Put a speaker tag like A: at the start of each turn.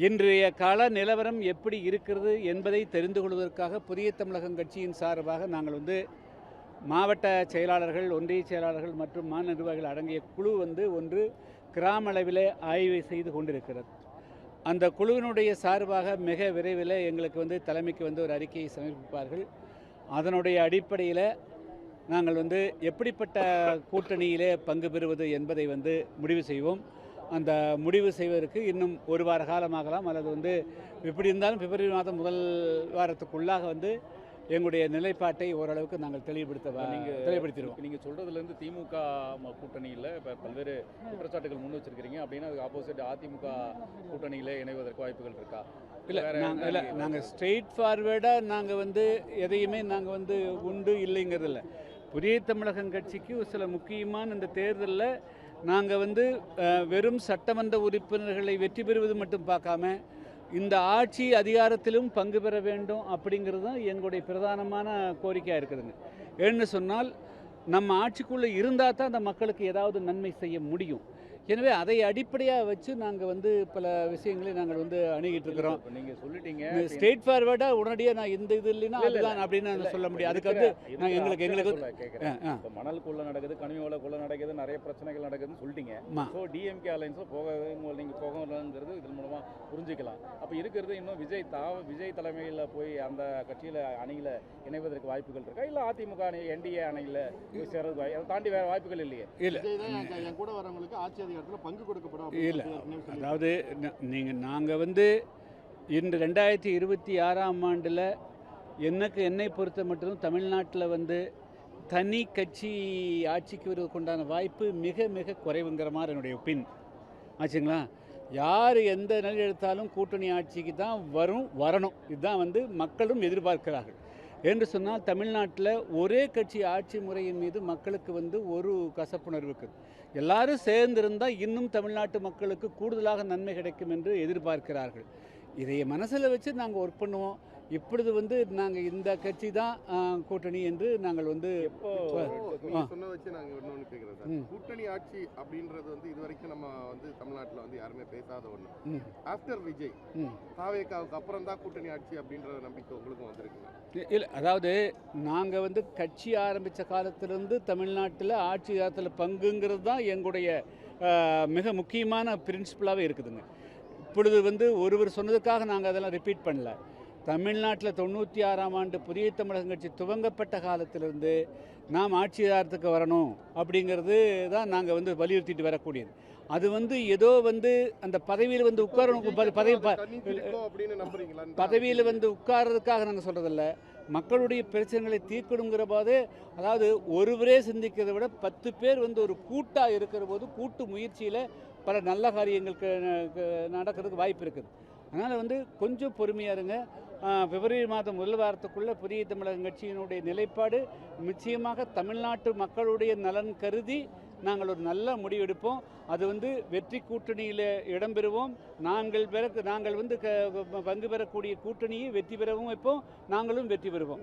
A: இன்றைய கால நிலவரம் எப்படி இருக்கிறது என்பதை தெரிந்து கொள்வதற்காக புதிய தமிழகம் கட்சியின் சார்பாக நாங்கள் மாவட்ட செயலாளர்கள், ஒன்றிய செயலாளர்கள் மற்றும் மாநில நிர்வாகிகள் அடங்கிய குழு ஒன்று கிராம அளவிலே ஆய்வு செய்து கொண்டிருக்கிறது. அந்த குழுவினுடைய சார்பாக மிக விரைவில் எங்களுக்கு தலைமைக்கு ஒரு அறிக்கையை சமர்ப்பிப்பார்கள். அதனுடைய அடிப்படையில் நாங்கள் எப்படிப்பட்ட கூட்டணியிலே பங்கு பெறுவது என்பதை முடிவு செய்வோம். அந்த முடிவு செய்வதற்கு இன்னும் ஒரு வார காலமாகலாம், அல்லது எப்படி இருந்தாலும் பிப்ரவரி மாதம் முதல் வாரத்துக்குள்ளாக எங்களுடைய நிலைப்பாட்டை ஓரளவுக்கு நாங்கள் தெளிவுபடுத்திடுவோம்.
B: நீங்கள் சொல்கிறதுலேருந்து திமுக கூட்டணியில் இப்போ பல்வேறு குற்றச்சாட்டுகள் முன் வச்சிருக்கிறீங்க அப்படின்னா அதுக்கு ஆப்போசிட் அதிமுக கூட்டணியில் இணைவதற்கு வாய்ப்புகள் இருக்கா?
A: இல்லை, நாங்கள் ஸ்ட்ரெயிட் ஃபார்வேர்டாக நாங்கள் எதையுமே நாங்கள் உண்டு இல்லைங்கிறதில்ல. புதிய தமிழகம் கட்சிக்கு சில முக்கியமான இந்த தேர்தலில் நாங்கள் வெறும் சட்டமன்ற உறுப்பினர்களை வெற்றி பெறுவது மட்டும் பார்க்காம இந்த ஆட்சி அதிகாரத்திலும் பங்கு பெற வேண்டும் அப்படிங்கிறது தான் எங்களுடைய பிரதானமான கோரிக்கையாக இருக்குதுங்க. ஏன்னு சொன்னால் நம்ம ஆட்சிக்குள்ளே இருந்தால் தான் அந்த மக்களுக்கு ஏதாவது நன்மை செய்ய முடியும். எனவே அதை அடிப்படையாக வச்சு நாங்கள் பல விஷயங்களை நாங்கள் அணுகிட்டு இருக்கிறோம்.
B: நீங்கள் சொல்லிட்டீங்க
A: ஸ்ட்ரெயிட் ஃபார்வேர்டாக உடனடியாக நான் இந்த இது இல்லைன்னா அதுதான் அப்படின்னு சொல்ல முடியும். அதுக்கு நான் எங்களுக்கு
B: கேட்குறேன். மணல் கொள்ள நடக்குது, கனிம வள கொள்ள நடக்குது, நிறைய பிரச்சனைகள் நடக்குதுன்னு சொல்லிட்டீங்க. ஸோ டிஎம்கே அலைன்ஸில் நீங்கள் போகலாங்கிறது இதன் மூலமாக புரிஞ்சுக்கலாம். அப்போ இருக்கிறது இன்னும் விஜய் தலைமையில் போய் அந்த கட்சியில் அணியில் இணைவதற்கு வாய்ப்புகள் இருக்கா? இல்லை அதிமுக அணி என்டிஏ அணையில் போய் சேர்றது அதை தாண்டி வேறு வாய்ப்புகள் இல்லையே?
C: இல்லை, என் கூட வரவங்களுக்கு ஆட்சி பங்கு கொடுக்கப்படும்.
A: இல்லை, அதாவது நாங்கள் இன்று 2026ஆம் ஆண்டில் என்னை பொறுத்த மட்டும் தமிழ்நாட்டில் தனி கட்சி ஆட்சிக்கு வருவதற்குண்டான வாய்ப்பு மிக மிக குறைவுங்கிற மாதிரி என்னுடைய ஒப்பீனியன் ஆச்சுங்களா. யார் எந்த நிலை எடுத்தாலும் கூட்டணி ஆட்சிக்கு தான் வரணும். இதுதான் மக்களும் எதிர்பார்க்கிறார்கள். என்று சொன்னால் தமிழ்நாட்டில் ஒரே கட்சி ஆட்சி முறையின் மீது மக்களுக்கு ஒரு கசப்புணர்வு இருக்குது. எல்லாரும் சேர்ந்திருந்தால் இன்னும் தமிழ்நாட்டு மக்களுக்கு கூடுதலாக நன்மை கிடைக்கும் என்று எதிர்பார்க்கிறார்கள். இதை மனசில் வச்சு நாங்கள் ஒர்க் பண்ணுவோம். இப்பொழுது நாங்கள் இந்த கட்சி தான் கூட்டணி என்று நாங்கள்
C: சொன்ன வச்சு நாங்கள் இன்னொன்று கேட்குறோம். கூட்டணி ஆட்சி அப்படின்றது இது வரைக்கும் நம்ம தமிழ்நாட்டில் யாருமே பேசாத ஒன்று. ஆஃப்டர் விஜய் தாவேக்காவுக்கு அப்புறம் தான் கூட்டணி ஆட்சி அப்படின்ற நம்பிக்கை உங்களுக்கும் வந்திருக்குங்க?
A: இல்லை, அதாவது நாங்கள் கட்சி ஆரம்பித்த காலத்திலிருந்து தமிழ்நாட்டில் ஆட்சி காலத்தில் பங்குங்கிறது தான் எங்களுடைய மிக முக்கியமான பிரின்சிபலாகவே இருக்குதுங்க. இப்பொழுது ஒருவர் சொன்னதுக்காக நாங்கள் அதெல்லாம் ரிப்பீட் பண்ணல. தமிழ்நாட்டில் 96ஆம் ஆண்டு புதிய தமிழகம் கட்சி துவங்கப்பட்ட காலத்திலிருந்து நாம் ஆட்சி அதிகாரத்துக்கு வரணும் அப்படிங்கிறது தான் நாங்கள் வலியுறுத்திட்டு வரக்கூடியது. அது ஏதோ அந்த பதவியில் உட்காரணும், பதவியில் உட்கார்றதுக்காக நாங்கள் சொல்கிறதில்ல. மக்களுடைய பிரச்சனைகளை தீர்க்கணுங்கிற போது, அதாவது ஒருவரே சிந்திக்கிறத விட 10 பேர் ஒரு கூட்டாக இருக்கிற போது கூட்டு முயற்சியில் பல நல்ல காரியங்களுக்கு நடக்கிறதுக்கு வாய்ப்பு இருக்குது. அதனால் கொஞ்சம் பொறுமையாக இருங்க. பிப்ரவரி மாதம் முதல் வாரத்துக்குள்ளே புதிய தமிழகம் கட்சியினுடைய நிலைப்பாடு நிச்சயமாக தமிழ்நாட்டு மக்களுடைய நலன் கருதி நாங்கள் ஒரு நல்ல முடிவெடுப்போம். அது வெற்றி கூட்டணியில் இடம்பெறுவோம். நாங்கள் பங்கு பெறக்கூடிய கூட்டணியை வெற்றி பெறவும் வைப்போம், நாங்களும் வெற்றி பெறுவோம்.